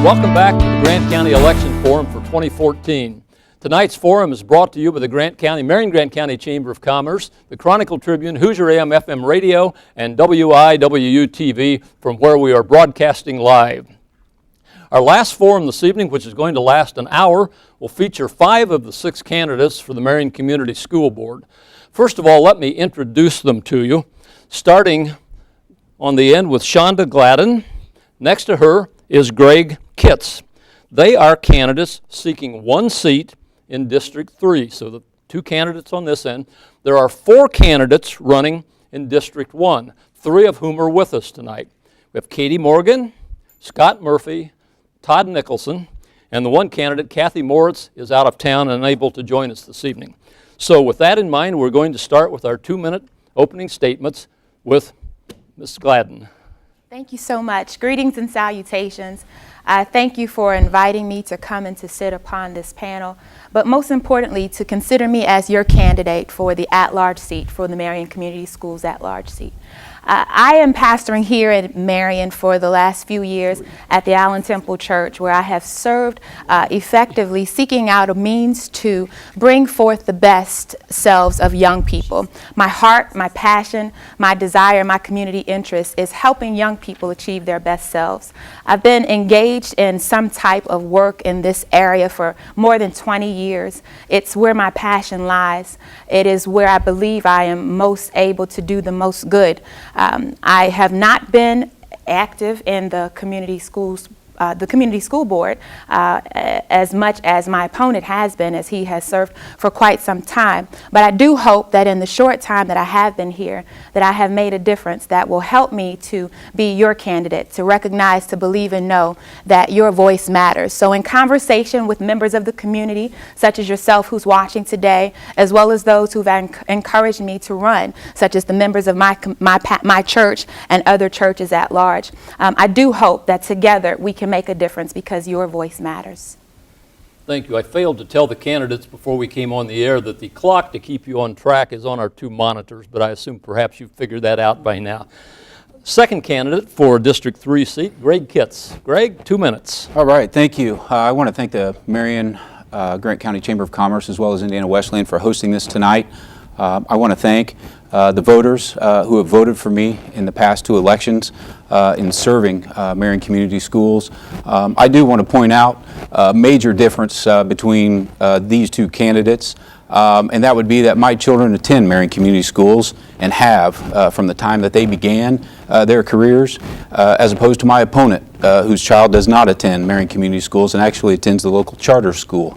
Welcome back to the Grant County Election Forum for 2014. Tonight's forum is brought to you by the Marion Grant County Chamber of Commerce, the Chronicle Tribune, Hoosier AM FM Radio, and WIWU-TV, from where we are broadcasting live. Our last forum this evening, which is going to last an hour, will feature 5 of the 6 candidates for the Marion Community School Board. First of all, let me introduce them to you, starting on the end with Shonda Gladden. Next to her is Greg Kitts. They are candidates seeking 1 seat in District 3. So the 2 candidates on this end. There are 4 candidates running in District 1, 3 of whom are with us tonight. We have Katie Morgan, Scott Murphy, Todd Nicholson, and the 1 candidate, Kathy Moritz, is out of town and unable to join us this evening. So with that in mind, we're going to start with our 2-minute opening statements with Ms. Gladden. Thank you so much. Greetings and salutations. Thank you for inviting me to come and to sit upon this panel, but most importantly, to consider me as your candidate for the at-large seat, for the Marion Community Schools at-large seat. I am pastoring here at Marion for the last few years at the Allen Temple Church, where I have served effectively, seeking out a means to bring forth the best selves of young people. My heart, my passion, my desire, my community interest is helping young people achieve their best selves. I've been engaged in some type of work in this area for more than 20 years. It's where my passion lies. It is where I believe I am most able to do the most good. I have not been active in the community schools, the community school board, as much as my opponent has been, as he has served for quite some time. But I do hope that in the short time that I have been here, that I have made a difference that will help me to be your candidate, to recognize, to believe and know that your voice matters. So in conversation with members of the community, such as yourself who's watching today, as well as those who've encouraged me to run, such as the members of my church and other churches at large, I do hope that together we can make a difference, because your voice matters. Thank you. I failed to tell the candidates before we came on the air that the clock to keep you on track is on our 2 monitors, but I assume perhaps you've figured that out by now. Second candidate for District 3 seat, Greg Kitts. Greg, 2 minutes. All right, thank you. I want to thank the Marion Grant County Chamber of Commerce as well as Indiana Wesleyan for hosting this tonight. I want to thank the voters who have voted for me in the past 2 elections in serving Marion Community Schools. I do want to point out a major difference between these 2 candidates, and that would be that my children attend Marion Community Schools and have from the time that they began their careers, as opposed to my opponent, whose child does not attend Marion Community Schools and actually attends the local charter school.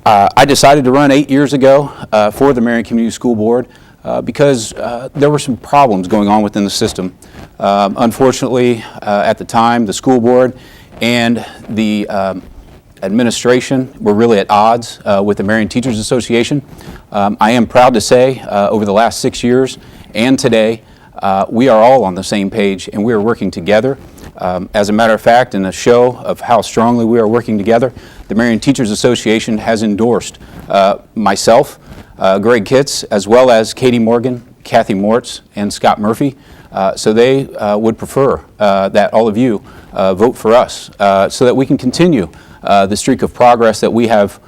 I decided to run 8 years ago for the Marion Community School Board because there were some problems going on within the system. Unfortunately, at the time, the school board and the administration were really at odds with the Marion Teachers Association. I am proud to say over the last 6 years and today, we are all on the same page and we are working together. As a matter of fact, in a show of how strongly we are working together, the Marion Teachers Association has endorsed myself, Greg Kitts, as well as Katie Morgan, Kathy Moritz, and Scott Murphy. So they would prefer that all of you vote for us so that we can continue the streak of progress that we have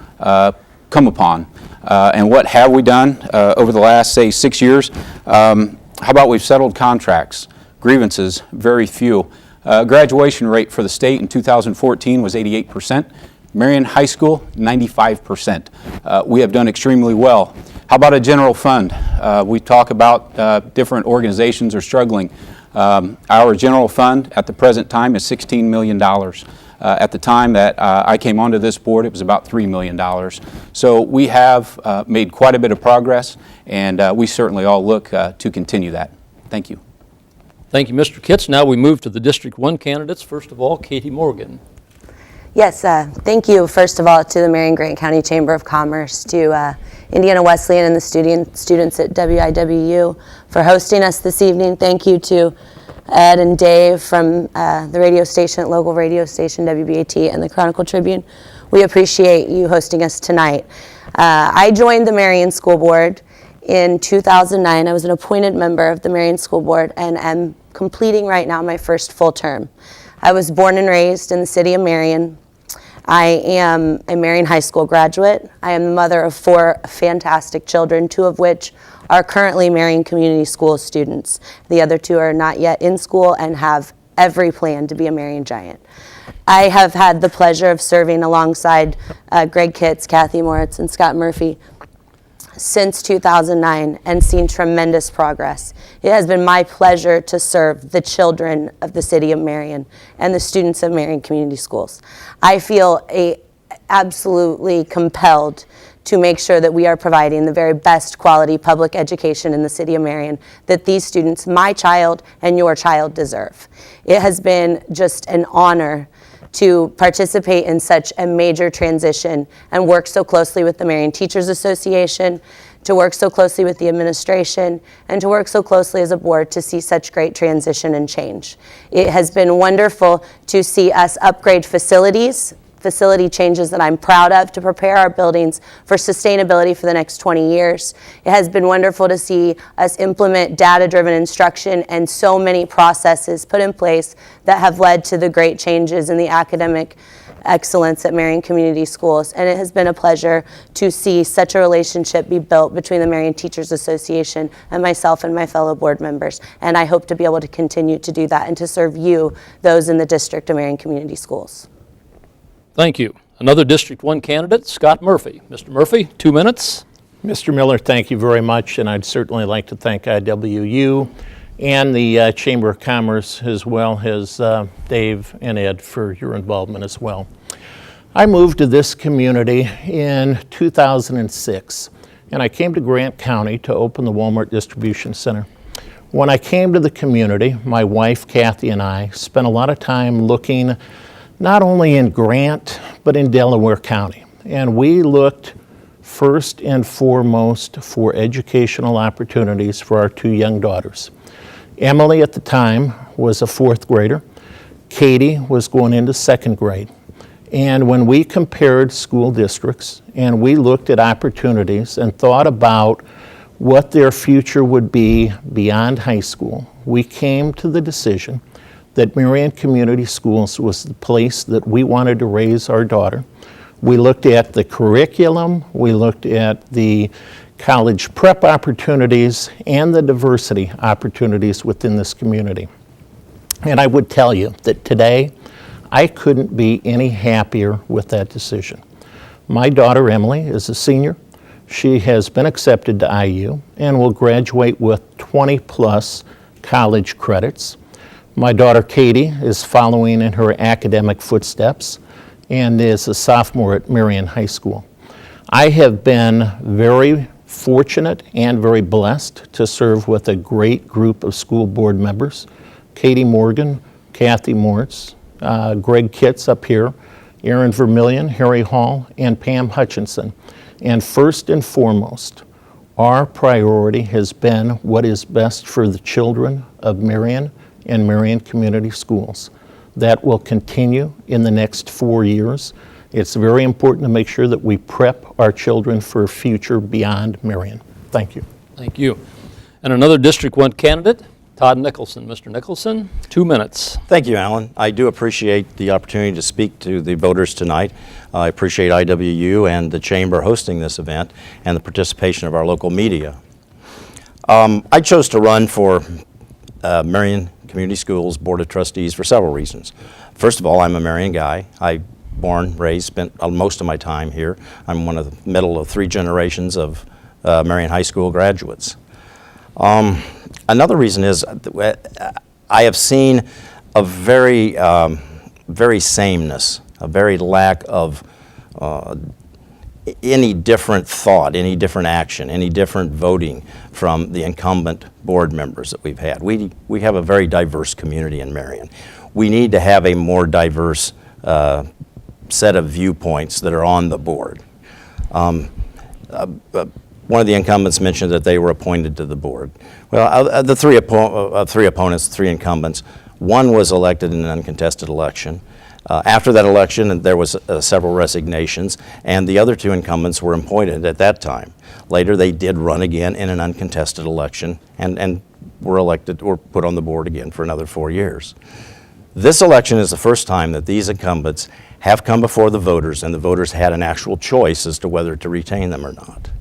come upon. And what have we done over the last, say, 6 years? How about we've settled contracts, grievances, very few. Graduation rate for the state in 2014 was 88%. Marion High School, 95%. We have done extremely well. How about a general fund? We talk about different organizations are struggling. Our general fund at the present time is $16 million. At the time that I came onto this board, it was about $3 million. So we have made quite a bit of progress, and we certainly all look to continue that. Thank you. Thank you, Mr. Kitts. Now we move to the District 1 candidates. First of all, Katie Morgan. Yes, thank you, first of all, to the Marion Grant County Chamber of Commerce, to Indiana Wesleyan and the students at WIWU for hosting us this evening. Thank you to Ed and Dave from the radio station, local radio station, WBAT, and the Chronicle Tribune. We appreciate you hosting us tonight. I joined the Marion School Board in 2009. I was an appointed member of the Marion School Board and am completing right now my first full term. I was born and raised in the city of Marion. I am a Marion High School graduate. I am the mother of 4 fantastic children, 2 of which are currently Marion Community School students. The other 2 are not yet in school and have every plan to be a Marion Giant. I have had the pleasure of serving alongside Greg Kitts, Kathy Moritz, and Scott Murphy since 2009 and seen tremendous progress. It has been my pleasure to serve the children of the city of Marion and the students of Marion Community Schools. I feel absolutely compelled to make sure that we are providing the very best quality public education in the city of Marion that these students, my child and your child, deserve. It has been just an honor to participate in such a major transition and work so closely with the Marion Teachers Association, to work so closely with the administration, and to work so closely as a board to see such great transition and change. It has been wonderful to see us upgrade facility changes that I'm proud of to prepare our buildings for sustainability for the next 20 years. It has been wonderful to see us implement data-driven instruction and so many processes put in place that have led to the great changes in the academic excellence at Marion Community Schools. And it has been a pleasure to see such a relationship be built between the Marion Teachers Association and myself and my fellow board members. And I hope to be able to continue to do that and to serve you, those in the District of Marion Community Schools. Thank you. Another District 1 candidate, Scott Murphy. Mr. Murphy, 2 minutes. Mr. Miller, thank you very much, and I'd certainly like to thank IWU and the Chamber of Commerce, as well as Dave and Ed, for your involvement as well. I moved to this community in 2006, and I came to Grant County to open the Walmart Distribution Center. When I came to the community, my wife, Kathy, and I spent a lot of time looking not only in Grant, but in Delaware County. And we looked first and foremost for educational opportunities for our 2 young daughters. Emily at the time was a 4th grader. Katie was going into 2nd grade. And when we compared school districts and we looked at opportunities and thought about what their future would be beyond high school, we came to the decision that Marion Community Schools was the place that we wanted to raise our daughter. We looked at the curriculum, we looked at the college prep opportunities, and the diversity opportunities within this community. And I would tell you that today, I couldn't be any happier with that decision. My daughter Emily is a senior. She has been accepted to IU and will graduate with 20+ college credits. My daughter Katie is following in her academic footsteps and is a sophomore at Marion High School. I have been very fortunate and very blessed to serve with a great group of school board members: Katie Morgan, Kathy Moritz, Greg Kitts up here, Aaron Vermillion, Harry Hall, and Pam Hutchinson. And first and foremost, our priority has been what is best for the children of Marion and Marion Community Schools. That will continue in the next 4 years. It's very important to make sure that we prep our children for a future beyond Marion. Thank you. Thank you. And another District 1 candidate, Todd Nicholson. Mr. Nicholson, 2 minutes. Thank you, Alan. I do appreciate the opportunity to speak to the voters tonight. I appreciate IWU and the Chamber hosting this event and the participation of our local media. I chose to run for Marion Community Schools Board of Trustees for several reasons. First of all, I'm a Marion guy. I born, raised, spent most of my time here. I'm one of the middle of 3 generations of Marion High School graduates. Another reason is I have seen a very sameness, a very lack of any different thought, any different action, any different voting from the incumbent board members that we've had. We have a very diverse community in Marion. We need to have a more diverse set of viewpoints that are on the board. One of the incumbents mentioned that they were appointed to the board. Well, the 3 opponents, 3 incumbents, one was elected in an uncontested election. After that election, there was several resignations, and the other 2 incumbents were appointed at that time. Later, they did run again in an uncontested election and were elected or put on the board again for another 4 years. This election is the first time that these incumbents have come before the voters and the voters had an actual choice as to whether to retain them or not.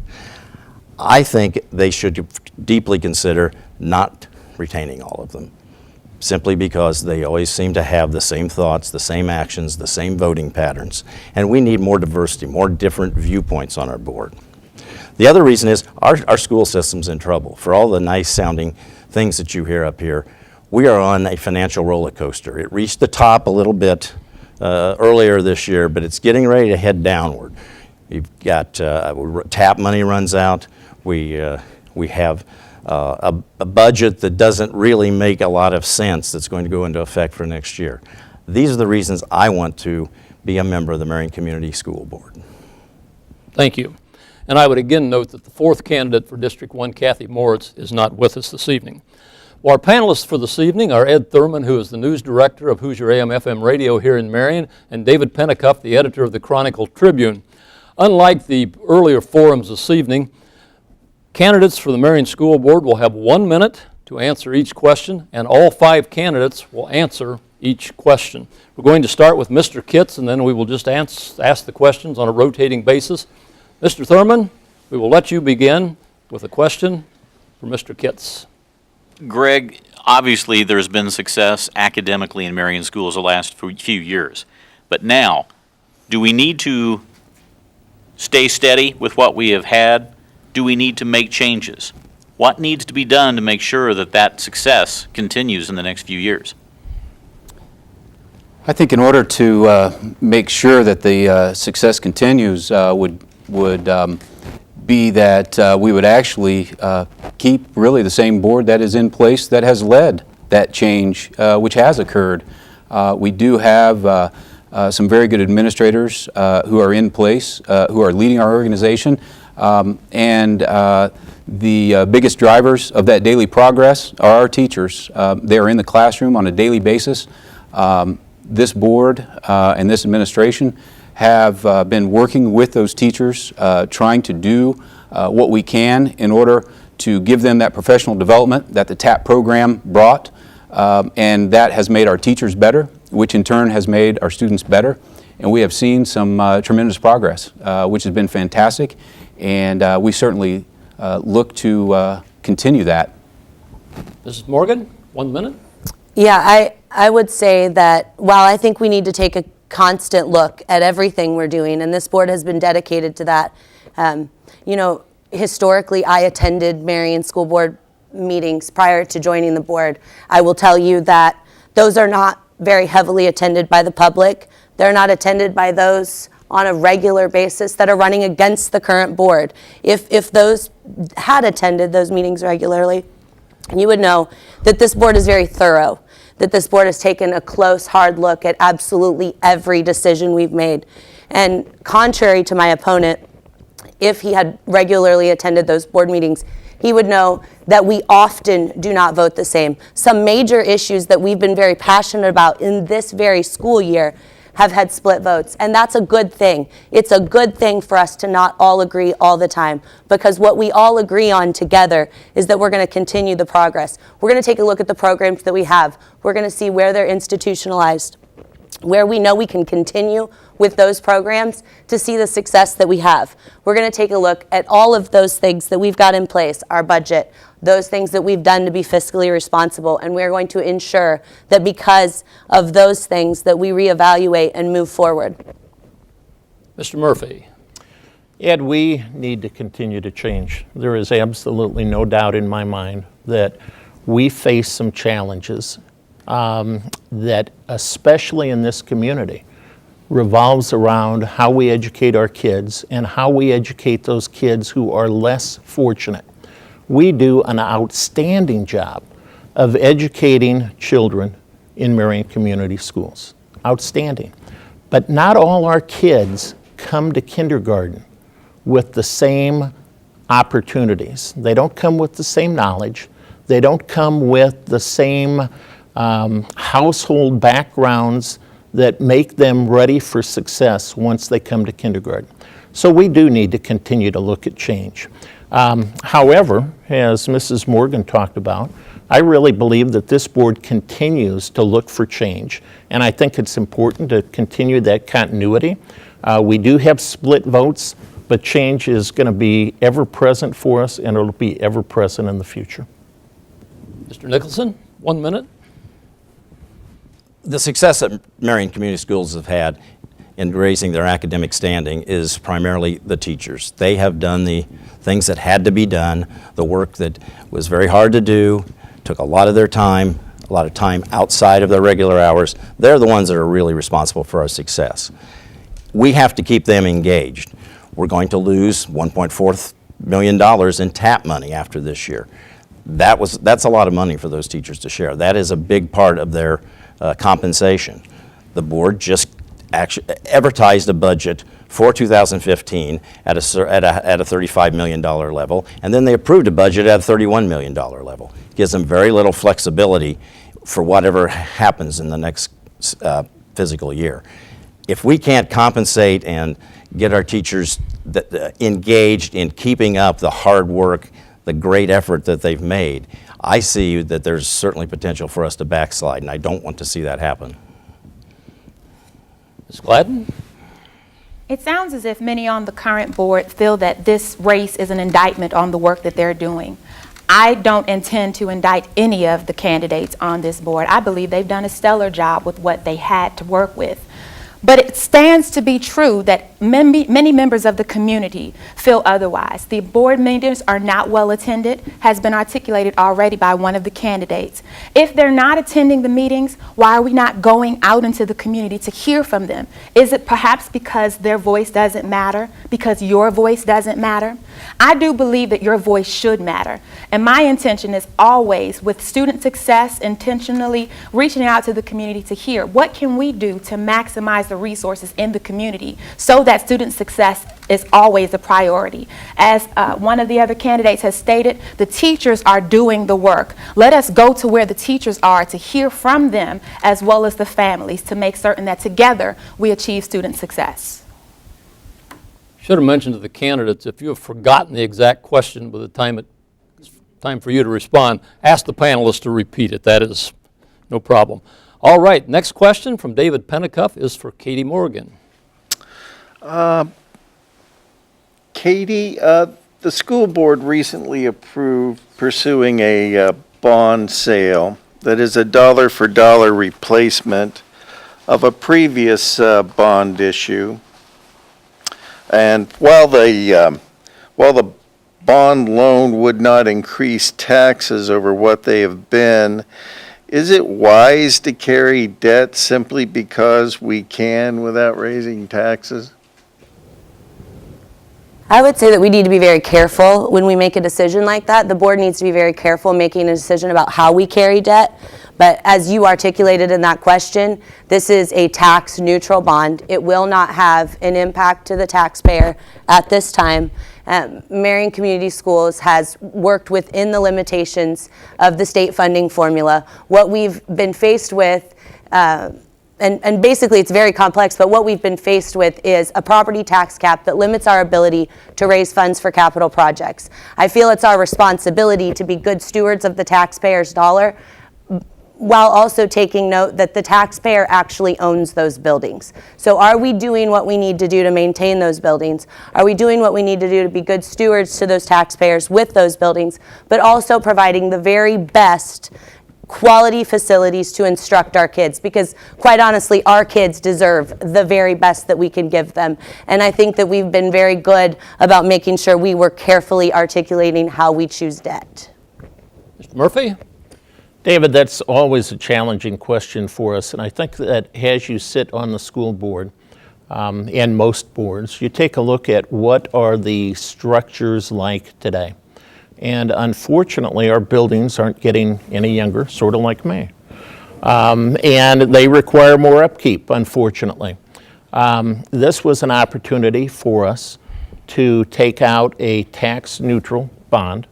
I think they should deeply consider not retaining all of them, simply because they always seem to have the same thoughts, the same actions, the same voting patterns, and we need more diversity, more different viewpoints on our board. The other reason is our school system's in trouble. For all the nice sounding things that you hear up here, we are on a financial roller coaster. It reached the top a little bit earlier this year, but it's getting ready to head downward. You've got TAP money runs out. We have a budget that doesn't really make a lot of sense that's going to go into effect for next year. These are the reasons I want to be a member of the Marion Community School Board. Thank you. And I would again note that the fourth candidate for District 1, Kathy Moritz, is not with us this evening. Well, our panelists for this evening are Ed Thurman, who is the news director of Hoosier AM/FM Radio here in Marion, and David Pennicuff, the editor of the Chronicle Tribune. Unlike the earlier forums this evening, candidates for the Marion School Board will have 1 minute to answer each question, and all 5 candidates will answer each question. We're going to start with Mr. Kitts, and then we will just ask the questions on a rotating basis. Mr. Thurman, we will let you begin with a question for Mr. Kitts. Greg, obviously there's been success academically in Marion schools the last few years. But now, do we need to stay steady with what we have had? Do we need to make changes? What needs to be done to make sure that that success continues in the next few years? I think in order to make sure that the success continues would be that we would actually keep really the same board that is in place that has led that change which has occurred. We do have some very good administrators who are in place, who are leading our organization, and the biggest drivers of that daily progress are our teachers. They are in the classroom on a daily basis. This board and this administration have been working with those teachers, trying to do what we can in order to give them that professional development that the TAP program brought, and that has made our teachers better, which in turn has made our students better. And we have seen some tremendous progress, which has been fantastic, and we certainly look to continue that. Mrs. Morgan, 1 minute. Yeah, I would say that while I think we need to take a constant look at everything we're doing, and this board has been dedicated to that. You know, historically, I attended Marion School Board meetings prior to joining the board. I will tell you that those are not very heavily attended by the public. They're not attended by those on a regular basis that are running against the current board. If those had attended those meetings regularly, you would know that this board is very thorough, that this board has taken a close, hard look at absolutely every decision we've made. And contrary to my opponent, if he had regularly attended those board meetings, he would know that we often do not vote the same. Some major issues that we've been very passionate about in this very school year have had split votes, and that's a good thing. It's a good thing for us to not all agree all the time, because what we all agree on together is that we're going to continue the progress. We're going to take a look at the programs that we have. We're going to see where they're institutionalized, where we know we can continue with those programs to see the success that we have. We're going to take a look at all of those things that we've got in place, our budget, those things that we've done to be fiscally responsible, and we're going to ensure that because of those things that we reevaluate and move forward. Mr. Murphy. Ed, we need to continue to change. There is absolutely no doubt in my mind that we face some challenges that, especially in this community, revolves around how we educate our kids and how we educate those kids who are less fortunate. We do an outstanding job of educating children in Marion Community Schools. Outstanding. But not all our kids come to kindergarten with the same opportunities. They don't come with the same knowledge. They don't come with the same household backgrounds that make them ready for success once they come to kindergarten. So we do need to continue to look at change. However, as Mrs. Morgan talked about, I really believe that this board continues to look for change, and I think it's important to continue that continuity. We do have split votes, but change is going to be ever present for us, and it'll be ever present in the future. Mr. Nicholson, 1 minute. The success that Marion Community Schools have had in raising their academic standing is primarily the teachers. They have done the things that had to be done, the work that was very hard to do, took a lot of their time, a lot of time outside of their regular hours. They're the ones that are really responsible for our success. We have to keep them engaged. We're going to lose $1.4 million in TAP money after this year. That's a lot of money for those teachers to share. That is a big part of their compensation. The board just actually advertised a budget for 2015 at a $35 million level, and then they approved a budget at a $31 million level. It gives them very little flexibility for whatever happens in the next fiscal year. If we can't compensate and get our teachers engaged in keeping up the hard work, the great effort that they've made, I see that there's certainly potential for us to backslide, and I don't want to see that happen. Ms. Gladden? It sounds as if many on the current board feel that this race is an indictment on the work that they're doing. I don't intend to indict any of the candidates on this board. I believe they've done a stellar job with what they had to work with. But it stands to be true that many members of the community feel otherwise. The board meetings are not well attended, has been articulated already by one of the candidates. If they're not attending the meetings, why are we not going out into the community to hear from them? Is it perhaps because their voice doesn't matter, because your voice doesn't matter? I do believe that your voice should matter. And my intention is always, with student success, intentionally reaching out to the community to hear what can we do to maximize the resources in the community so that student success is always a priority. As one of the other candidates has stated, the teachers are doing the work. Let us go to where the teachers are to hear from them as well as the families to make certain that together we achieve student success. Should have mentioned to the candidates, if you have forgotten the exact question by the time it's time for you to respond, ask the panelists to repeat it. That is no problem. All right, next question from David Pennicuff is for Katie Morgan. Katie, the school board recently approved pursuing a bond sale that is a dollar-for-dollar replacement of a previous bond issue. And while the bond loan would not increase taxes over what they have been, is it wise to carry debt simply because we can without raising taxes? I would say that we need to be very careful when we make a decision like that. The board needs to be very careful making a decision about how we carry debt. But as you articulated in that question, this is a tax neutral bond. It will not have an impact to the taxpayer at this time. Marion Community Schools has worked within the limitations of the state funding formula. What we've been faced with, and basically it's very complex, but what we've been faced with is a property tax cap that limits our ability to raise funds for capital projects. I feel it's our responsibility to be good stewards of the taxpayer's dollar, while also taking note that the taxpayer actually owns those buildings. So are we doing what we need to do to maintain those buildings? Are we doing what we need to do to be good stewards to those taxpayers with those buildings, but also providing the very best quality facilities to instruct our kids? Because quite honestly, our kids deserve the very best that we can give them. And I think that we've been very good about making sure we were carefully articulating how we choose debt. Mr. Murphy? David, that's always a challenging question for us, and I think that as you sit on the school board and most boards, you take a look at what are the structures like today. And unfortunately, our buildings aren't getting any younger, sort of like me. And they require more upkeep, unfortunately. This was an opportunity for us to take out a tax-neutral bond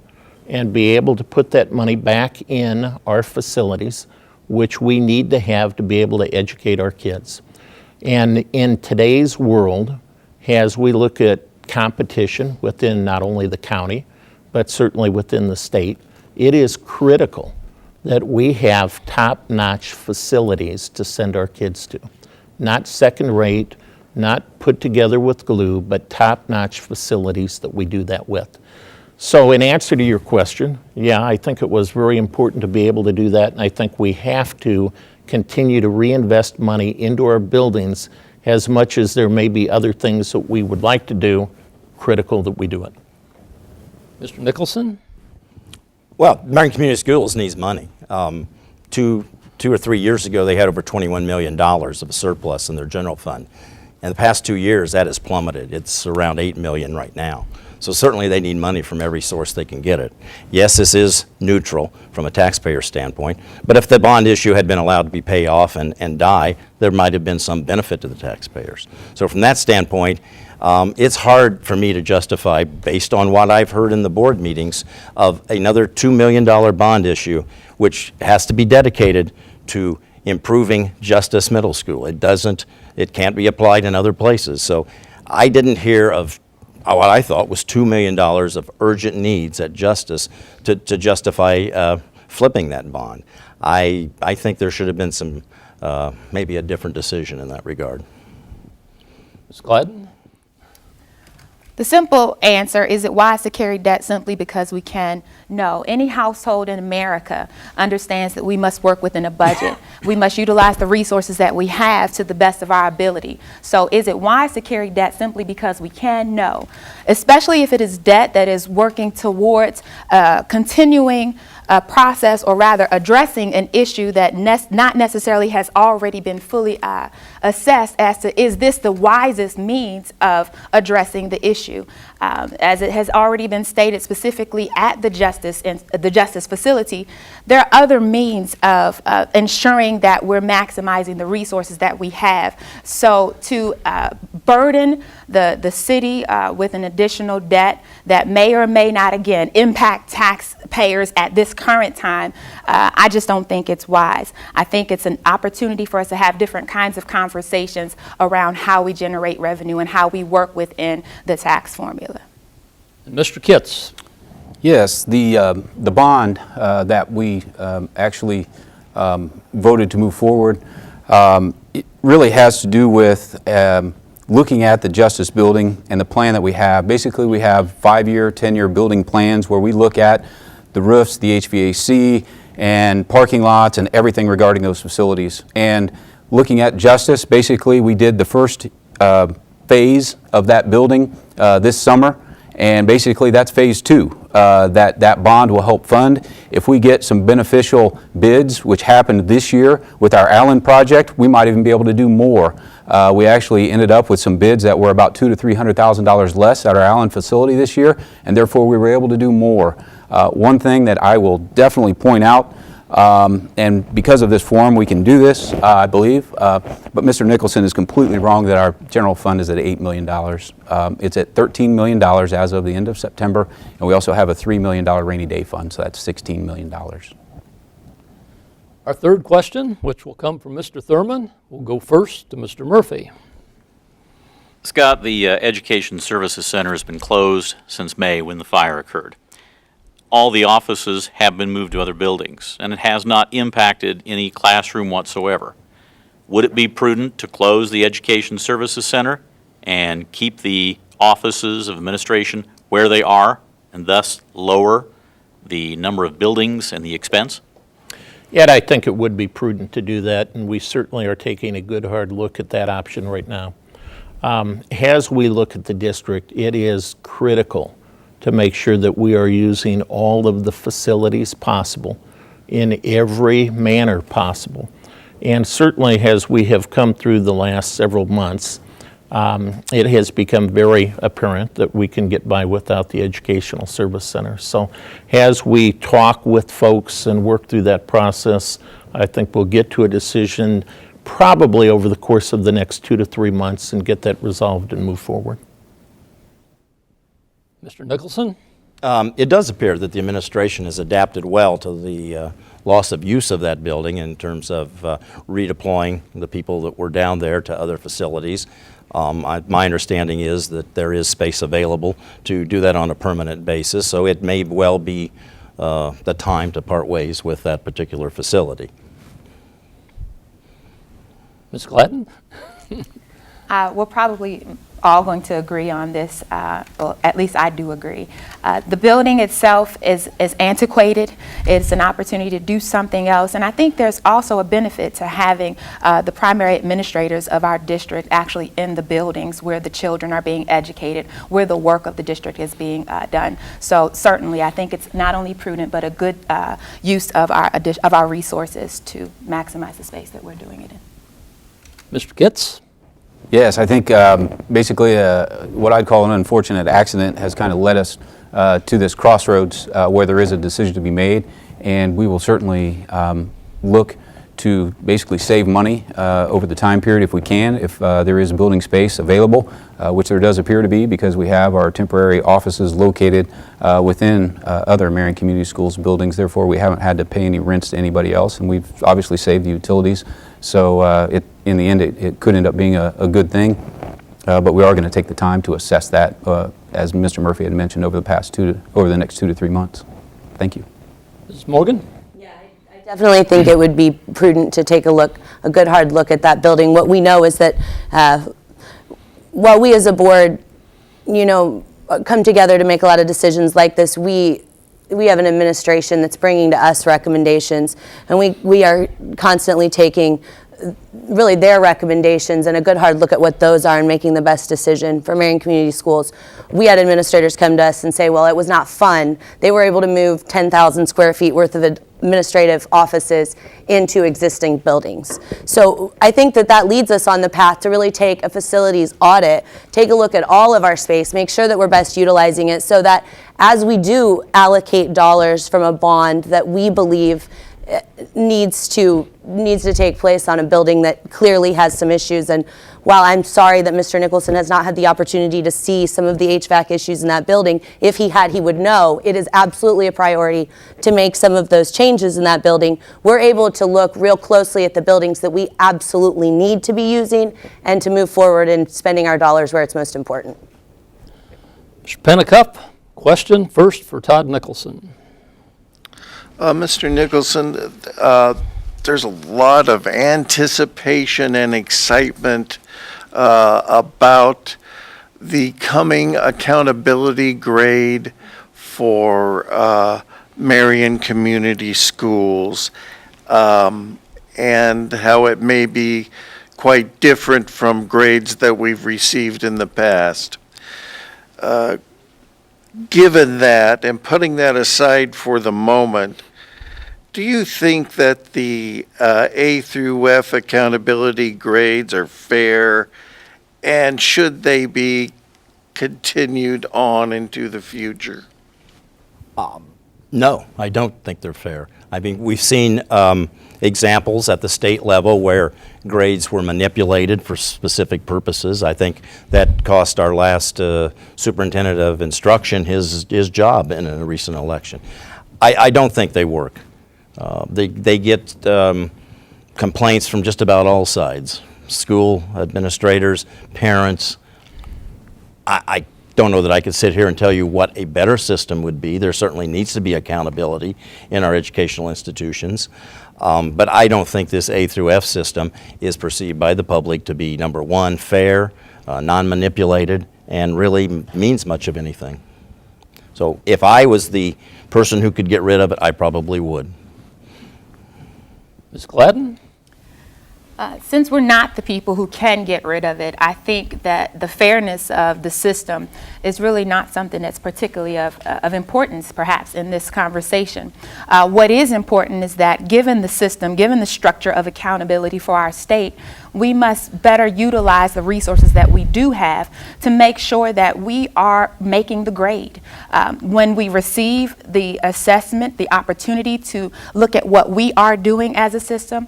and be able to put that money back in our facilities, which we need to have to be able to educate our kids. And in today's world, as we look at competition within not only the county, but certainly within the state, it is critical that we have top-notch facilities to send our kids to. Not second-rate, not put together with glue, but top-notch facilities that we do that with. So in answer to your question, yeah, I think it was very important to be able to do that, and I think we have to continue to reinvest money into our buildings as much as there may be other things that we would like to do, critical that we do it. Mr. Nicholson? Well, Marion Community Schools needs money. Two or 3 years ago, they had over $21 million of a surplus in their general fund. In the past 2 years, that has plummeted. It's around $8 million right now. So certainly they need money from every source they can get it. Yes, this is neutral from a taxpayer standpoint, but if the bond issue had been allowed to be paid off and die, there might have been some benefit to the taxpayers. So from that standpoint, it's hard for me to justify, based on what I've heard in the board meetings, of another $2 million bond issue, which has to be dedicated to improving Justice Middle School. It can't be applied in other places. So I didn't hear of what I thought was $2 million of urgent needs at Justice to justify flipping that bond. I think there should have been some, maybe a different decision in that regard. Ms. Gladden? The simple answer, is it wise to carry debt simply because we can? No. Any household in America understands that we must work within a budget. We must utilize the resources that we have to the best of our ability. So is it wise to carry debt simply because we can? No. Especially if it is debt that is working towards continuing a process, or rather addressing an issue that not necessarily has already been fully assessed as to, is this the wisest means of addressing the issue? As it has already been stated specifically at the Justice facility, there are other means of ensuring that we're maximizing the resources that we have. So to burden the city with an additional debt that may or may not, again, impact taxpayers at this current time, I just don't think it's wise. I think it's an opportunity for us to have different kinds of conversations around how we generate revenue and how we work within the tax formula. And Mr. Kitts? Yes, the bond that we actually voted to move forward, it really has to do with looking at the Justice Building and the plan that we have. Basically, we have 5-year, 10-year building plans where we look at the roofs, the HVAC, and parking lots and everything regarding those facilities. And looking at Justice, basically we did the first phase of that building this summer, and basically that's phase 2 that bond will help fund. If we get some beneficial bids, which happened this year with our Allen project, we might even be able to do more. We actually ended up with some bids that were about $200,000 to $300,000 less at our Allen facility this year, and therefore we were able to do more. One thing that I will definitely point out, and because of this forum we can do this, I believe, but Mr. Nicholson is completely wrong that our general fund is at $8 million. It's at $13 million as of the end of September, and we also have a $3 million rainy day fund, so that's $16 million. Our third question, which will come from Mr. Thurman, will go first to Mr. Murphy. Scott, the Education Services Center has been closed since May when the fire occurred. All the offices have been moved to other buildings, and it has not impacted any classroom whatsoever. Would it be prudent to close the Education Services Center and keep the offices of administration where they are, and thus lower the number of buildings and the expense? Yet I think it would be prudent to do that, and we certainly are taking a good hard look at that option right now. As we look at the district, it is critical to make sure that we are using all of the facilities possible in every manner possible. And certainly as we have come through the last several months, it has become very apparent that we can get by without the Educational Service Center. So as we talk with folks and work through that process, I think we'll get to a decision probably over the course of the next 2 to 3 months and get that resolved and move forward. Mr. Nicholson? It does appear that the administration has adapted well to the loss of use of that building in terms of redeploying the people that were down there to other facilities. My understanding is that there is space available to do that on a permanent basis, so it may well be the time to part ways with that particular facility. Ms. Gladden? We're probably all going to agree on this, well, at least I do agree. The building itself is antiquated. It's an opportunity to do something else, and I think there's also a benefit to having the primary administrators of our district actually in the buildings where the children are being educated, where the work of the district is being done. So certainly I think it's not only prudent, but a good use of our resources to maximize the space that we're doing it in. Mr. Kitts? Yes, I think basically what I'd call an unfortunate accident has kind of led us to this crossroads where there is a decision to be made, and we will certainly look to basically save money over the time period if we can, if there is building space available, which there does appear to be because we have our temporary offices located within other Marion Community Schools buildings. Therefore, we haven't had to pay any rents to anybody else, and we've obviously saved the utilities. So in the end, it could end up being a good thing, but we are going to take the time to assess that, as Mr. Murphy had mentioned, over the next 2 to 3 months. Thank you. Mrs. Morgan? Yeah, I definitely think it would be prudent to take a good hard look at that building. What we know is that while we as a board, come together to make a lot of decisions like this, we have an administration that's bringing to us recommendations, and we are constantly taking really their recommendations and a good hard look at what those are and making the best decision for Marion Community Schools. We had administrators come to us and say, well, it was not fun. They were able to move 10,000 square feet worth of administrative offices into existing buildings. So I think that leads us on the path to really take a facilities audit, take a look at all of our space, make sure that we're best utilizing it so that as we do allocate dollars from a bond that we believe needs to take place on a building that clearly has some issues. And while I'm sorry that Mr. Nicholson has not had the opportunity to see some of the HVAC issues in that building, if he had, he would know it is absolutely a priority to make some of those changes in that building. We're able to look real closely at the buildings that we absolutely need to be using and to move forward in spending our dollars where it's most important. Mr. Pennicup, question first for Todd Nicholson. Mr. Nicholson, there's a lot of anticipation and excitement about the coming accountability grade for Marion Community Schools and how it may be quite different from grades that we've received in the past. Given that, and putting that aside for the moment, do you think that the A through F accountability grades are fair, and should they be continued on into the future? No, I don't think they're fair. I mean, we've seen examples at the state level where grades were manipulated for specific purposes. I think that cost our last superintendent of instruction his job in a recent election. I don't think they work. They get complaints from just about all sides, school administrators, parents. I don't know that I could sit here and tell you what a better system would be. There certainly needs to be accountability in our educational institutions. But I don't think this A through F system is perceived by the public to be, number one, fair, non-manipulated, and really means much of anything. So if I was the person who could get rid of it, I probably would. Ms. Gladden? Since we're not the people who can get rid of it, I think that the fairness of the system is really not something that's particularly of importance, perhaps, in this conversation. What is important is that given the system, given the structure of accountability for our state, we must better utilize the resources that we do have to make sure that we are making the grade. When we receive the assessment, the opportunity to look at what we are doing as a system,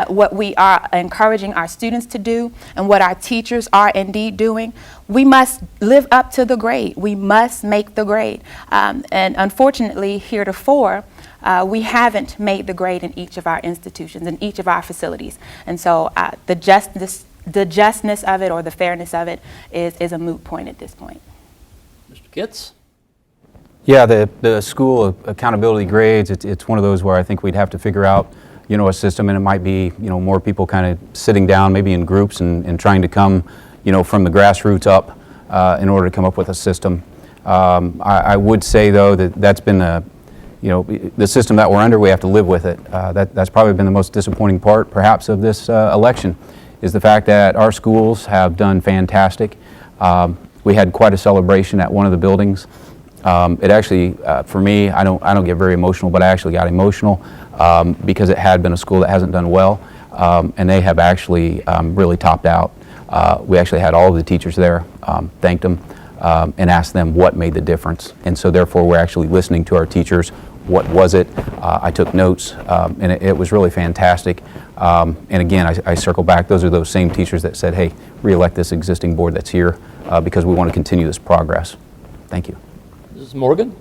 what we are encouraging our students to do, and what our teachers are indeed doing, we must live up to the grade. We must make the grade. And unfortunately, heretofore, we haven't made the grade in each of our institutions, in each of our facilities. And so the justness of it or the fairness of it is a moot point at this point. Mr. Kitts? Yeah, the school accountability grades, it's one of those where I think we'd have to figure out, a system, and it might be, more people kind of sitting down maybe in groups and trying to come, from the grassroots up in order to come up with a system. I would say, though, that's been the system that we're under, we have to live with it. That's probably been the most disappointing part, perhaps, of this election, is the fact that our schools have done fantastic. We had quite a celebration at one of the buildings. It actually, for me, I don't get very emotional, but I actually got emotional because it had been a school that hasn't done well, and they have actually really topped out. We actually had all of the teachers there, thanked them, and asked them what made the difference. And so therefore, we're actually listening to our teachers. What was it? I took notes, and it was really fantastic. And again, I circle back. Those are those same teachers that said, hey, re-elect this existing board that's here because we want to continue this progress. Thank you. Mrs. Morgan?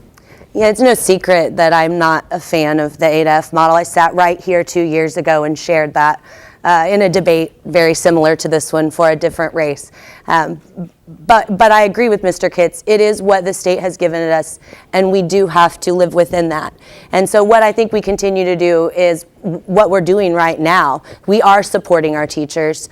Yeah, it's no secret that I'm not a fan of the 8F model. I sat right here 2 years ago and shared that in a debate very similar to this one for a different race. But I agree with Mr. Kitts. It is what the state has given us, and we do have to live within that. And so what I think we continue to do is what we're doing right now. We are supporting our teachers.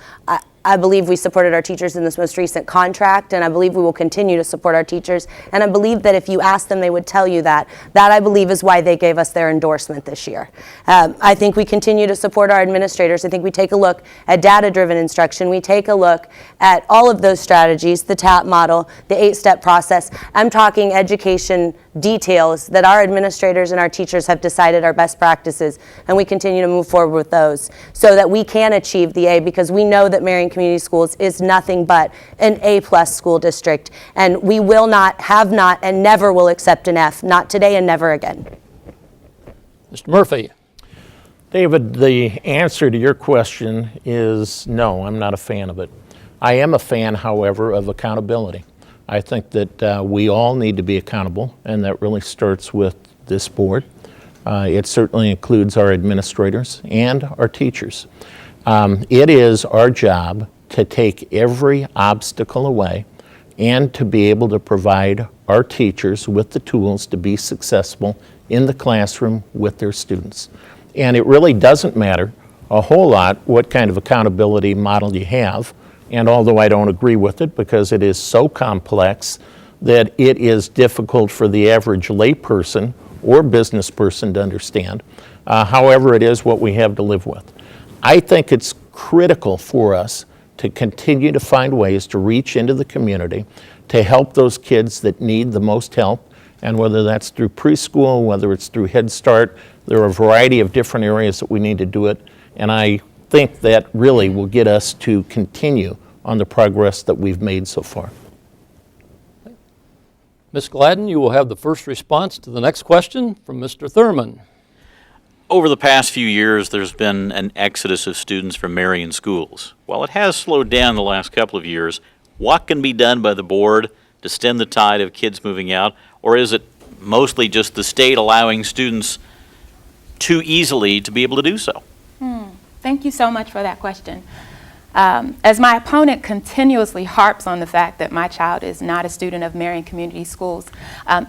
I believe we supported our teachers in this most recent contract, and I believe we will continue to support our teachers. And I believe that if you ask them, they would tell you that. That, I believe, is why they gave us their endorsement this year. I think we continue to support our administrators. I think we take a look at data-driven instruction. We take a look at all of those strategies, the TAP model, the 8-step process. I'm talking education details that our administrators and our teachers have decided are best practices, and we continue to move forward with those so that we can achieve the A, because we know that Marion Community Schools is nothing but an A+ school district, and we will not, have not, and never will accept an F, not today and never again. Mr. Murphy? David, the answer to your question is no, I'm not a fan of it. I am a fan, however, of accountability. I think that we all need to be accountable, and that really starts with this board. It certainly includes our administrators and our teachers. It is our job to take every obstacle away and to be able to provide our teachers with the tools to be successful in the classroom with their students. And it really doesn't matter a whole lot what kind of accountability model you have. And although I don't agree with it because it is so complex that it is difficult for the average layperson or business person to understand, however, it is what we have to live with. I think it's critical for us to continue to find ways to reach into the community to help those kids that need the most help, and whether that's through preschool, whether it's through Head Start, there are a variety of different areas that we need to do it, and I think that really will get us to continue on the progress that we've made so far. Ms. Gladden, you will have the first response to the next question from Mr. Thurman. Over the past few years, there's been an exodus of students from Marion schools. While it has slowed down the last couple of years, what can be done by the board to stem the tide of kids moving out, or is it mostly just the state allowing students too easily to be able to do so? Thank you so much for that question. As my opponent continuously harps on the fact that my child is not a student of Marion Community Schools,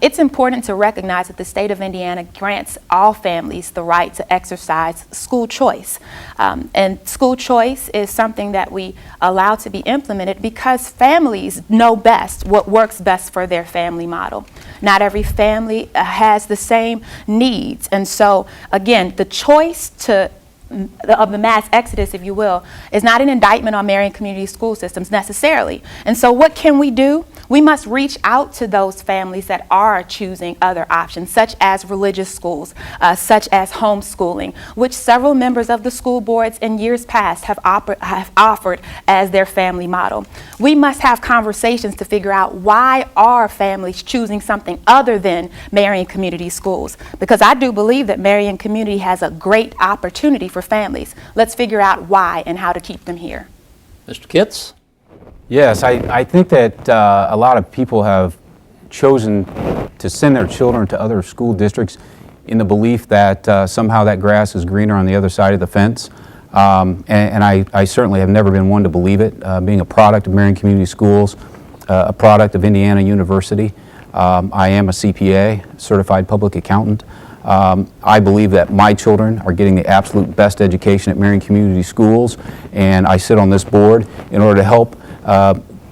it's important to recognize that the state of Indiana grants all families the right to exercise school choice. And school choice is something that we allow to be implemented because families know best what works best for their family model. Not every family has the same needs. And so, again, the choice of the mass exodus, if you will, is not an indictment on Marion Community School systems necessarily. And so what can we do? We must reach out to those families that are choosing other options, such as religious schools, such as homeschooling, which several members of the school boards in years past have offered as their family model. We must have conversations to figure out why are families choosing something other than Marion Community Schools, because I do believe that Marion Community has a great opportunity for families. Let's figure out why and how to keep them here. Mr. Kitts? Yes, I think that a lot of people have chosen to send their children to other school districts in the belief that somehow that grass is greener on the other side of the fence. And I certainly have never been one to believe it. Being a product of Marion Community Schools, a product of Indiana University, I am a CPA, certified public accountant. I believe that my children are getting the absolute best education at Marion Community Schools, and I sit on this board in order to help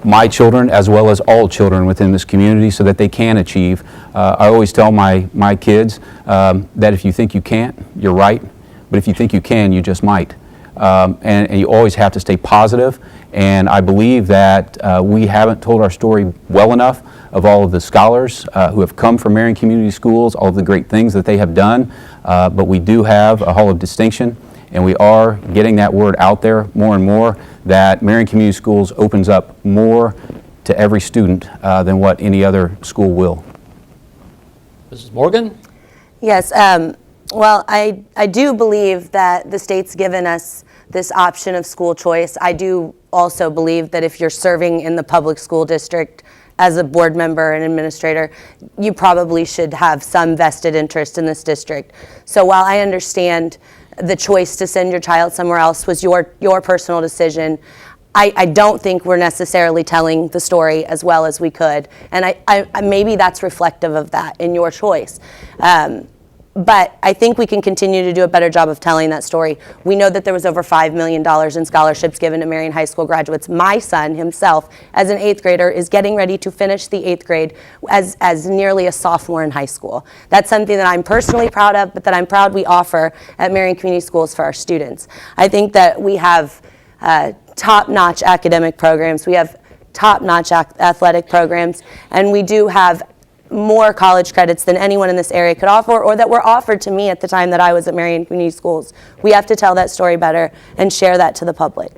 my children as well as all children within this community so that they can achieve. I always tell my kids that if you think you can't, you're right, but if you think you can, you just might. And you always have to stay positive, and I believe that we haven't told our story well enough of all of the scholars who have come from Marion Community Schools, all of the great things that they have done, but we do have a Hall of Distinction, and we are getting that word out there more and more that Marion Community Schools opens up more to every student than what any other school will. Mrs. Morgan? Yes, well, I do believe that the state's given us this option of school choice. I do also believe that if you're serving in the public school district as a board member and administrator, you probably should have some vested interest in this district. So while I understand the choice to send your child somewhere else was your personal decision, I don't think we're necessarily telling the story as well as we could. And I maybe that's reflective of that in your choice. But I think we can continue to do a better job of telling that story. We know that there was over $5 million in scholarships given to Marion High School graduates. My son himself, as an 8th grader, is getting ready to finish the 8th grade as nearly a sophomore in high school. That's something that I'm personally proud of, but that I'm proud we offer at Marion Community Schools for our students. I think that we have top-notch academic programs. We have top-notch athletic programs, and we do have more college credits than anyone in this area could offer, or that were offered to me at the time that I was at Marion Community Schools. We have to tell that story better and share that to the public.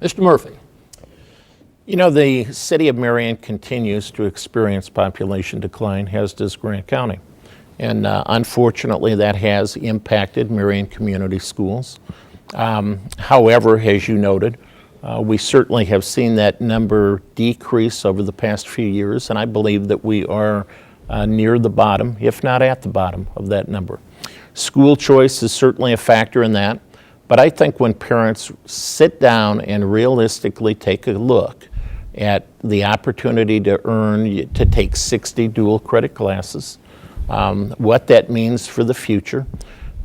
Mr. Murphy? You know, the city of Marion continues to experience population decline, as does Grant County. And unfortunately, that has impacted Marion Community Schools. However, as you noted, we certainly have seen that number decrease over the past few years, and I believe that we are near the bottom, if not at the bottom, of that number. School choice is certainly a factor in that, but I think when parents sit down and realistically take a look at the opportunity to take 60 dual credit classes, what that means for the future,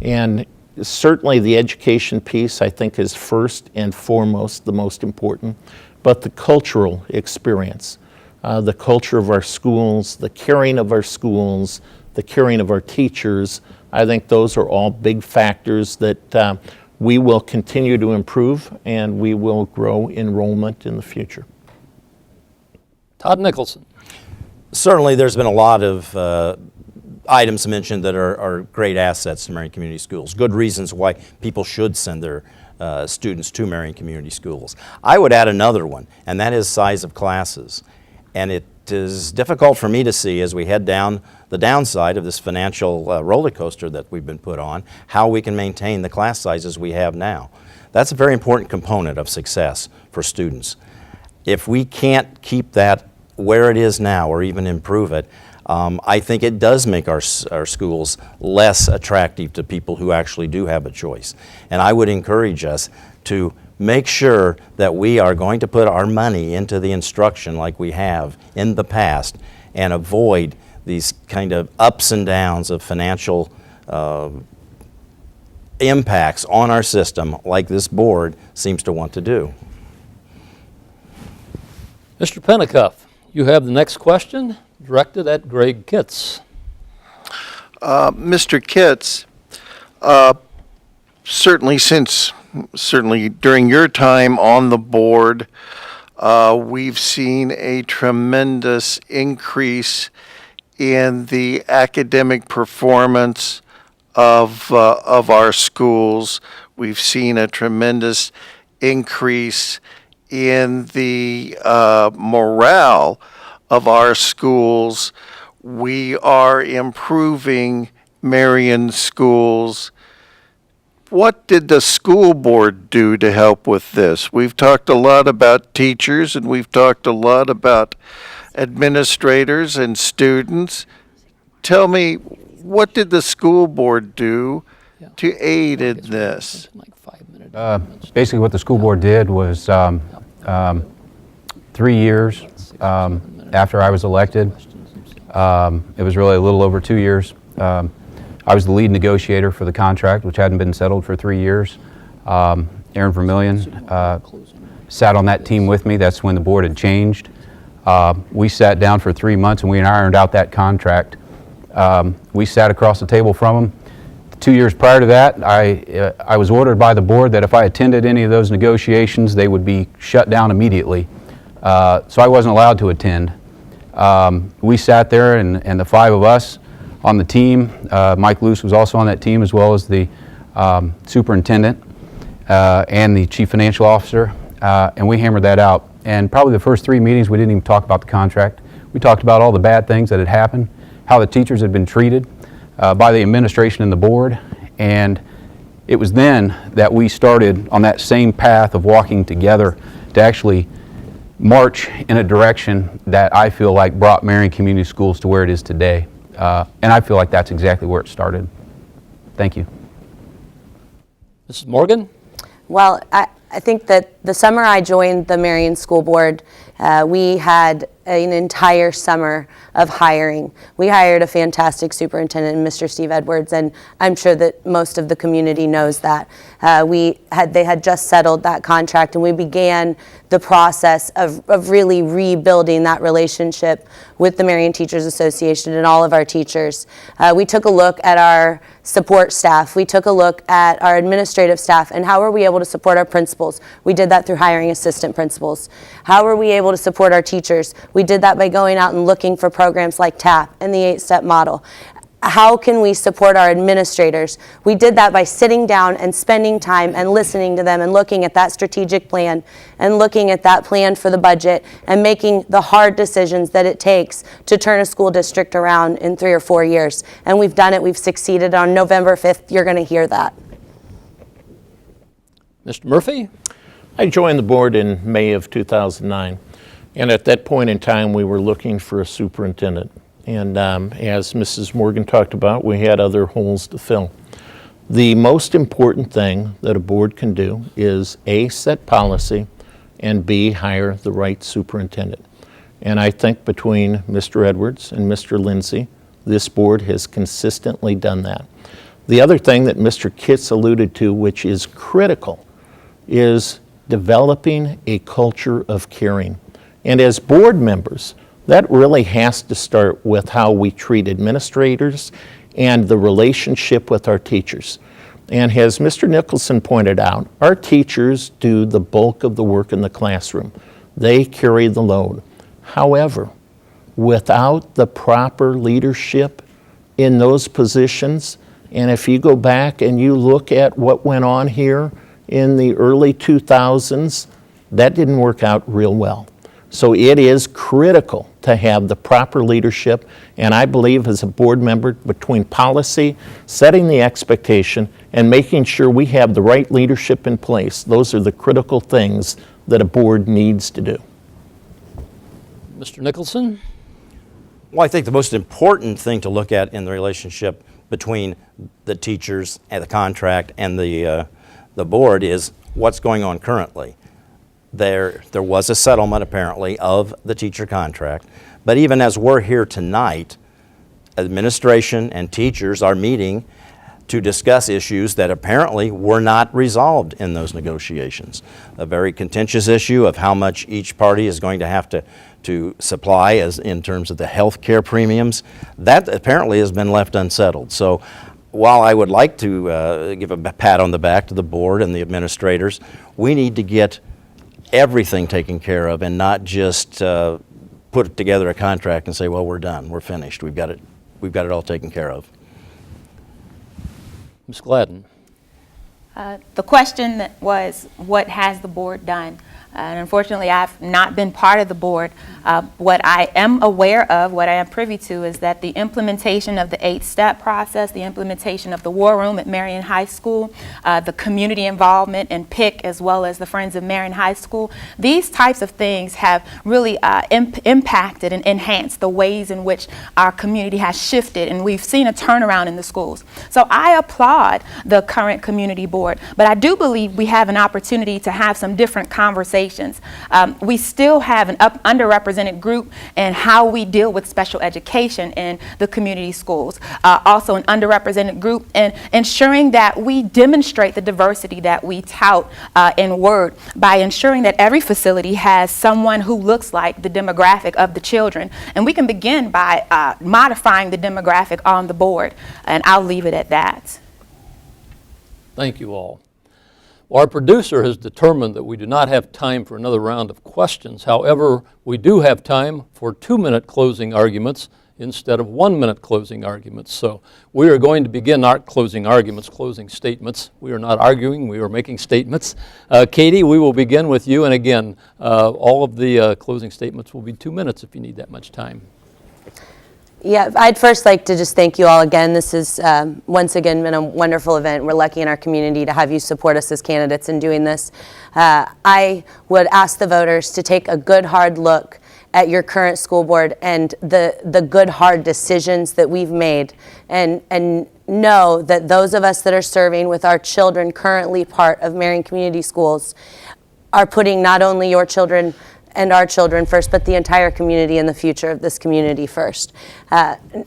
and certainly the education piece, I think, is first and foremost the most important, but the cultural experience, the culture of our schools, the caring of our schools, the caring of our teachers, I think those are all big factors that we will continue to improve, and we will grow enrollment in the future. Todd Nicholson? Certainly there's been a lot of items mentioned that are great assets to Marion Community Schools, good reasons why people should send their students to Marion Community Schools. I would add another one, and that is size of classes. And it is difficult for me to see, as we head down the downside of this financial roller coaster that we've been put on, how we can maintain the class sizes we have now. That's a very important component of success for students. If we can't keep that where it is now or even improve it, I think it does make our schools less attractive to people who actually do have a choice. And I would encourage us to make sure that we are going to put our money into the instruction like we have in the past and avoid these kind of ups and downs of financial impacts on our system like this board seems to want to do. Mr. Pennicuff, you have the next question directed at Greg Kitts. Mr. Kitts, certainly during your time on the board, we've seen a tremendous increase in the academic performance of our schools. We've seen a tremendous increase in the morale of our schools. We are improving Marion schools. What did the school board do to help with this? We've talked a lot about teachers, and we've talked a lot about administrators and students. Tell me, what did the school board do to aid in this? Basically what the school board did was 3 years after I was elected, It was really a little over 2 years. I was the lead negotiator for the contract, which hadn't been settled for 3 years. Aaron Vermillion sat on that team with me. That's when the board had changed. We sat down for 3 months and we ironed out that contract. We sat across the table from him. 2 years prior to that, I was ordered by the board that if I attended any of those negotiations, they would be shut down immediately. So I wasn't allowed to attend. We sat there, and the 5 of us on the team, Mike Luce was also on that team, as well as the superintendent and the chief financial officer, and we hammered that out. And probably the first 3 meetings, we didn't even talk about the contract. We talked about all the bad things that had happened, how the teachers had been treated by the administration and the board, and it was then that we started on that same path of walking together to actually march in a direction that I feel like brought Marion Community Schools to where it is today. And I feel like that's exactly where it started. Thank you. Mrs. Morgan? Well, I think that the summer I joined the Marion School Board, we had an entire summer of hiring. We hired a fantastic superintendent, Mr. Steve Edwards, and I'm sure that most of the community knows that. They had just settled that contract, and we began the process of really rebuilding that relationship with the Marion Teachers Association and all of our teachers. We took a look at our support staff. We took a look at our administrative staff and how are we able to support our principals. We did that through hiring assistant principals. How are we able to support our teachers? We did that by going out and looking for programs like TAP and the 8-step model. How can we support our administrators? We did that by sitting down and spending time and listening to them and looking at that strategic plan and looking at that plan for the budget and making the hard decisions that it takes to turn a school district around in 3 or 4 years. And we've done it. We've succeeded. On November 5th, you're going to hear that. Mr. Murphy? I joined the board in May of 2009, and at that point in time, we were looking for a superintendent. And as Mrs. Morgan talked about, we had other holes to fill. The most important thing that a board can do is A, set policy, and B, hire the right superintendent. And I think between Mr. Edwards and Mr. Lindsay, this board has consistently done that. The other thing that Mr. Kitts alluded to, which is critical, is developing a culture of caring. And as board members, that really has to start with how we treat administrators and the relationship with our teachers. And as Mr. Nicholson pointed out, our teachers do the bulk of the work in the classroom. They carry the load. However, without the proper leadership in those positions, and if you go back and you look at what went on here in the early 2000s, that didn't work out real well. So it is critical to have the proper leadership, and I believe as a board member, between policy, setting the expectation, and making sure we have the right leadership in place, those are the critical things that a board needs to do. Mr. Nicholson? Well, I think the most important thing to look at in the relationship between the teachers and the contract and the board is what's going on currently. There was a settlement apparently of the teacher contract, but even as we're here tonight, administration and teachers are meeting to discuss issues that apparently were not resolved in those negotiations. A very contentious issue of how much each party is going to have to supply as in terms of the health care premiums. That apparently has been left unsettled. So while I would like to give a pat on the back to the board and the administrators, we need to get everything taken care of and not just put together a contract and say, well, we're done, we're finished, we've got it all taken care of. Ms. Gladden? The question was, what has the board done? And unfortunately, I've not been part of the board. What I am aware of, what I am privy to, is that the implementation of the 8-step process, the implementation of the War Room at Marion High School, the community involvement in PIC, as well as the Friends of Marion High School, these types of things have really impacted and enhanced the ways in which our community has shifted, and we've seen a turnaround in the schools. So I applaud the current community board, but I do believe we have an opportunity to have some different conversations conversations. We still have an underrepresented group in how we deal with special education in the community schools. Also an underrepresented group in ensuring that we demonstrate the diversity that we tout in word by ensuring that every facility has someone who looks like the demographic of the children. And we can begin by modifying the demographic on the board. And I'll leave it at that. Thank you all. Well, our producer has determined that we do not have time for another round of questions. However, we do have time for 2-minute closing arguments instead of 1-minute closing arguments. So we are going to begin our closing arguments, closing statements. We are not arguing, we are making statements. Katie, we will begin with you. And again, all of the closing statements will be 2 minutes if you need that much time. Yeah, I'd first like to just thank you all again. This has once again been a wonderful event. We're lucky in our community to have you support us as candidates in doing this. I would ask the voters to take a good hard look at your current school board and the good hard decisions that we've made, and know that those of us that are serving with our children currently part of Marion Community Schools are putting not only your children and our children first, but the entire community and the future of this community first.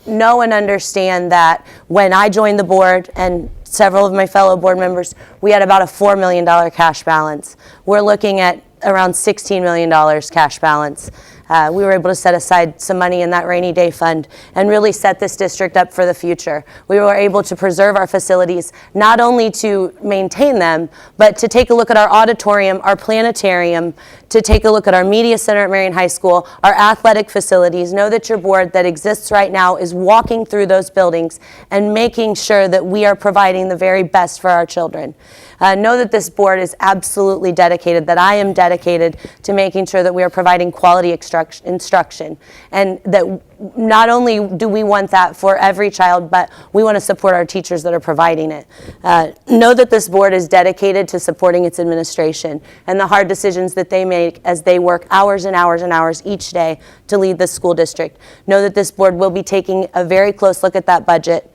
Know and understand that when I joined the board, and several of my fellow board members, we had about a $4 million cash balance. We're looking at around $16 million cash balance. We were able to set aside some money in that rainy day fund and really set this district up for the future. We were able to preserve our facilities, not only to maintain them, but to take a look at our auditorium, our planetarium, to take a look at our media center at Marion High School, our athletic facilities. Know that your board that exists right now is walking through those buildings and making sure that we are providing the very best for our children. Know that this board is absolutely dedicated, that I am dedicated to making sure that we are providing quality instruction, and that not only do we want that for every child, but we want to support our teachers that are providing it. Know that this board is dedicated to supporting its administration and the hard decisions that they make as they work hours and hours and hours each day to lead the school district. Know that this board will be taking a very close look at that budget.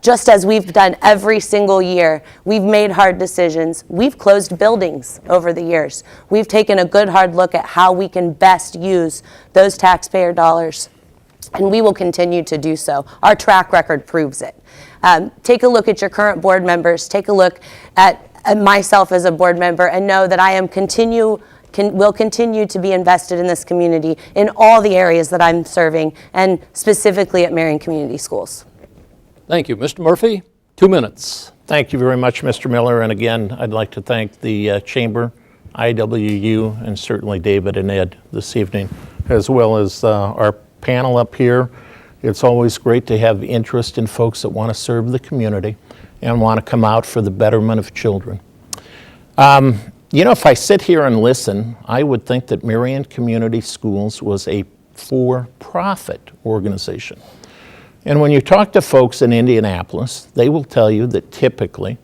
Just as we've done every single year, we've made hard decisions. We've closed buildings over the years. We've taken a good hard look at how we can best use those taxpayer dollars, and we will continue to do so. Our track record proves it. Take a look at your current board members. Take a look at myself as a board member, and know that I am will continue to be invested in this community in all the areas that I'm serving, and specifically at Marion Community Schools. Thank you. Mr. Murphy, 2 minutes. Thank you very much, Mr. Miller. And again, I'd like to thank the Chamber, IWU, and certainly David and Ed this evening, as well as our panel up here. It's always great to have interest in folks that want to serve the community and want to come out for the betterment of children. You know, if I sit here and listen, I would think that Marion Community Schools was a for-profit organization. And when you talk to folks in Indianapolis, they will tell you that typically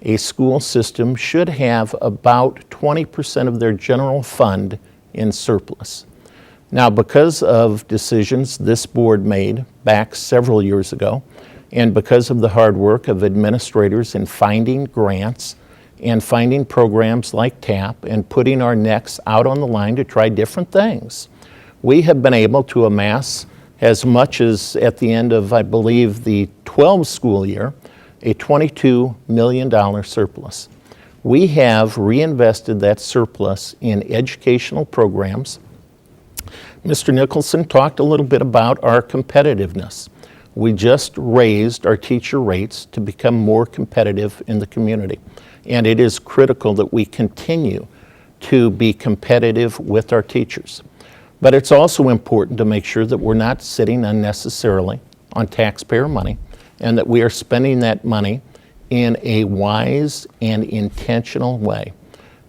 a school system should have about 20% of their general fund in surplus. Now, because of decisions this board made back several years ago, and because of the hard work of administrators in finding grants and finding programs like TAP and putting our necks out on the line to try different things, we have been able to amass as much as, at the end of, I believe, the 12 school year, a $22 million surplus. We have reinvested that surplus in educational programs. Mr. Nicholson talked a little bit about our competitiveness. We just raised our teacher rates to become more competitive in the community. And it is critical that we continue to be competitive with our teachers. But it's also important to make sure that we're not sitting unnecessarily on taxpayer money, and that we are spending that money in a wise and intentional way.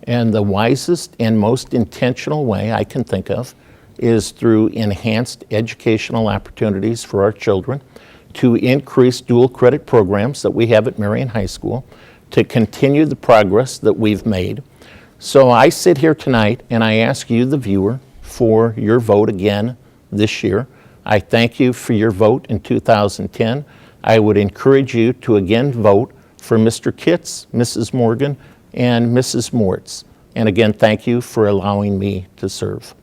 And the wisest and most intentional way I can think of is through enhanced educational opportunities for our children, to increase dual credit programs that we have at Marion High School, to continue the progress that we've made. So I sit here tonight and I ask you, the viewer, for your vote again this year. I thank you for your vote in 2010. I would encourage you to again vote for Mr. Kitts, Mrs. Morgan, and Mrs. Moritz. And again, thank you for allowing me to serve.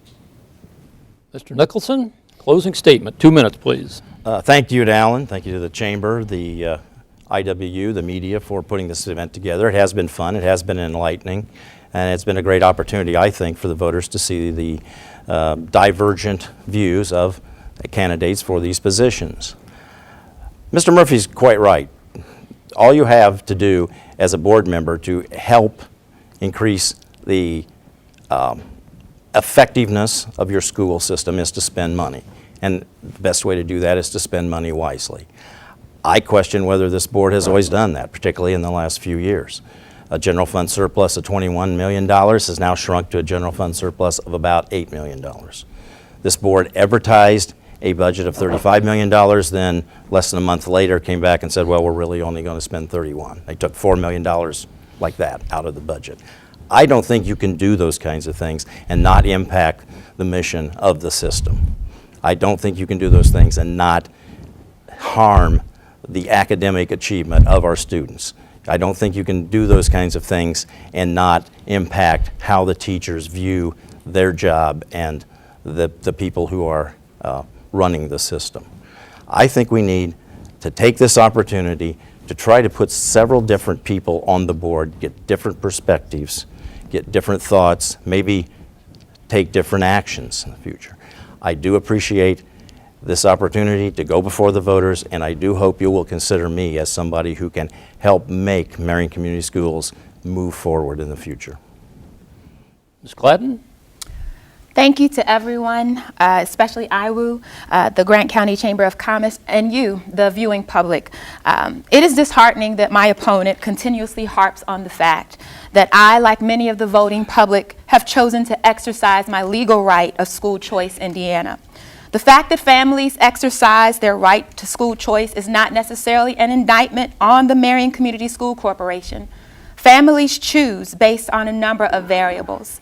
Mr. Nicholson, closing statement, 2 minutes, please. Thank you to Alan. Thank you to the Chamber, the IWU, the media for putting this event together. It has been fun. It has been enlightening. And it's been a great opportunity, I think, for the voters to see the divergent views of candidates for these positions. Mr. Murphy's quite right. All you have to do as a board member to help increase the effectiveness of your school system is to spend money. And the best way to do that is to spend money wisely. I question whether this board has always done that, particularly in the last few years. A general fund surplus of $21 million has now shrunk to a general fund surplus of about $8 million. This board advertised a budget of $35 million, then less than a month later came back and said, well, we're really only going to spend 31. They took $4 million like that out of the budget. I don't think you can do those kinds of things and not impact the mission of the system. I don't think you can do those things and not harm the academic achievement of our students. I don't think you can do those kinds of things and not impact how the teachers view their job and the people who are running the system. I think we need to take this opportunity to try to put several different people on the board, get different perspectives, get different thoughts, maybe take different actions in the future. I do appreciate this opportunity to go before the voters, and I do hope you will consider me as somebody who can help make Marion Community Schools move forward in the future. Ms. Cladden? Thank you to everyone, especially IWU, the Grant County Chamber of Commerce, and you, the viewing public. It is disheartening that my opponent continuously harps on the fact that I, like many of the voting public, have chosen to exercise my legal right of school choice Indiana. The fact that families exercise their right to school choice is not necessarily an indictment on the Marion Community School Corporation. Families choose based on a number of variables.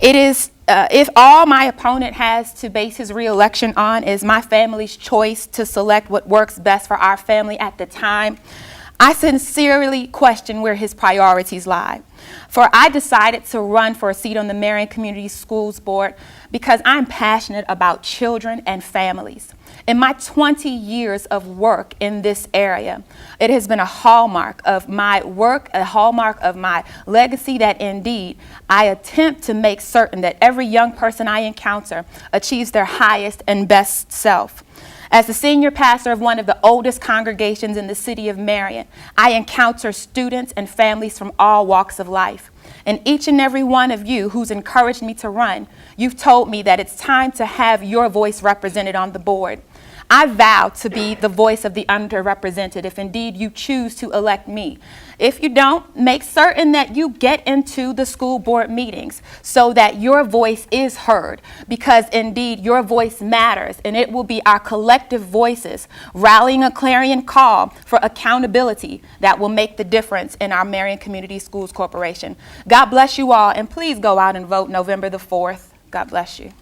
It is, if all my opponent has to base his re-election on is my family's choice to select what works best for our family at the time, I sincerely question where his priorities lie. For I decided to run for a seat on the Marion Community Schools Board because I'm passionate about children and families. In my 20 years of work in this area, it has been a hallmark of my work, a hallmark of my legacy that indeed I attempt to make certain that every young person I encounter achieves their highest and best self. As the senior pastor of one of the oldest congregations in the city of Marion, I encounter students and families from all walks of life. And each and every one of you who's encouraged me to run, you've told me that it's time to have your voice represented on the board. I vow to be the voice of the underrepresented if indeed you choose to elect me. If you don't, make certain that you get into the school board meetings so that your voice is heard, because indeed your voice matters, and it will be our collective voices rallying a clarion call for accountability that will make the difference in our Marion Community Schools Corporation. God bless you all, and please go out and vote November the 4th. God bless you.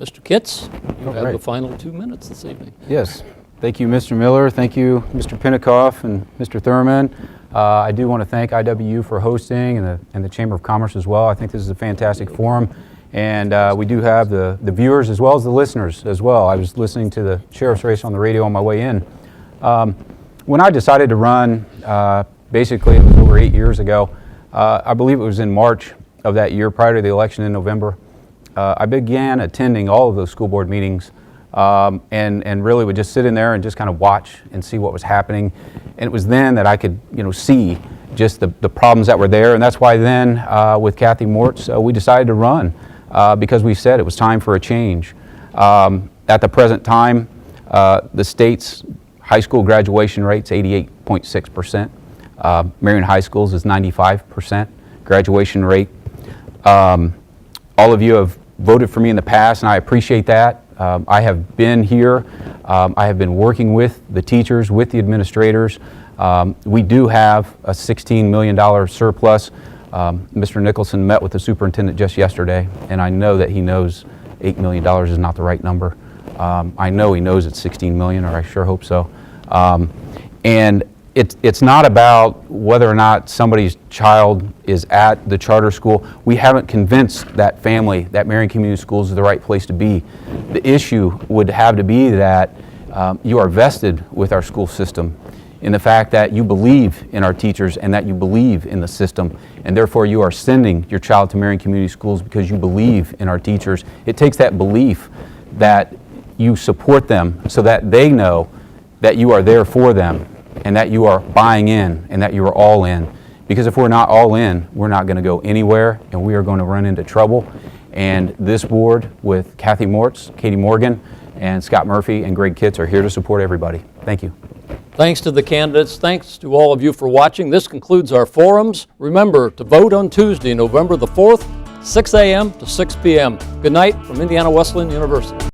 Mr. Kitts, you have right. the final 2 minutes this evening. Yes. Thank you, Mr. Miller. Thank you, Mr. Pinikoff and Mr. Thurman. I do want to thank IWU for hosting and the Chamber of Commerce as well. I think this is a fantastic forum. And we do have the viewers as well as the listeners as well. I was listening to the sheriff's race on the radio on my way in. When I decided to run, basically it was over 8 years ago, I believe it was in March of that year prior to the election in November. I began attending all of those school board meetings and really would just sit in there and just kind of watch and see what was happening. And it was then that I could, see just the problems that were there. And that's why then with Kathy Mortz, we decided to run because we said it was time for a change. At the present time, the state's high school graduation rate's 88.6%. Marion High Schools is 95% graduation rate. All of you have voted for me in the past, and I appreciate that. I have been here. I have been working with the teachers, with the administrators. We do have a $16 million surplus. Mr. Nicholson met with the superintendent just yesterday, and I know that he knows $8 million is not the right number. I know he knows it's $16 million, or I sure hope so. And it's not about whether or not somebody's child is at the charter school. We haven't convinced that family that Marion Community Schools is the right place to be. The issue would have to be that you are vested with our school system in the fact that you believe in our teachers and that you believe in the system, and therefore you are sending your child to Marion Community Schools because you believe in our teachers. It takes that belief that you support them so that they know that you are there for them and that you are buying in and that you are all in. Because if we're not all in, we're not going to go anywhere and we are going to run into trouble. And this board with Kathy Mortz, Katie Morgan, and Scott Murphy and Greg Kitts are here to support everybody. Thank you. Thanks to the candidates. Thanks to all of you for watching. This concludes our forums. Remember to vote on Tuesday, November the 4th, 6 a.m. to 6 p.m. Good night from Indiana Wesleyan University.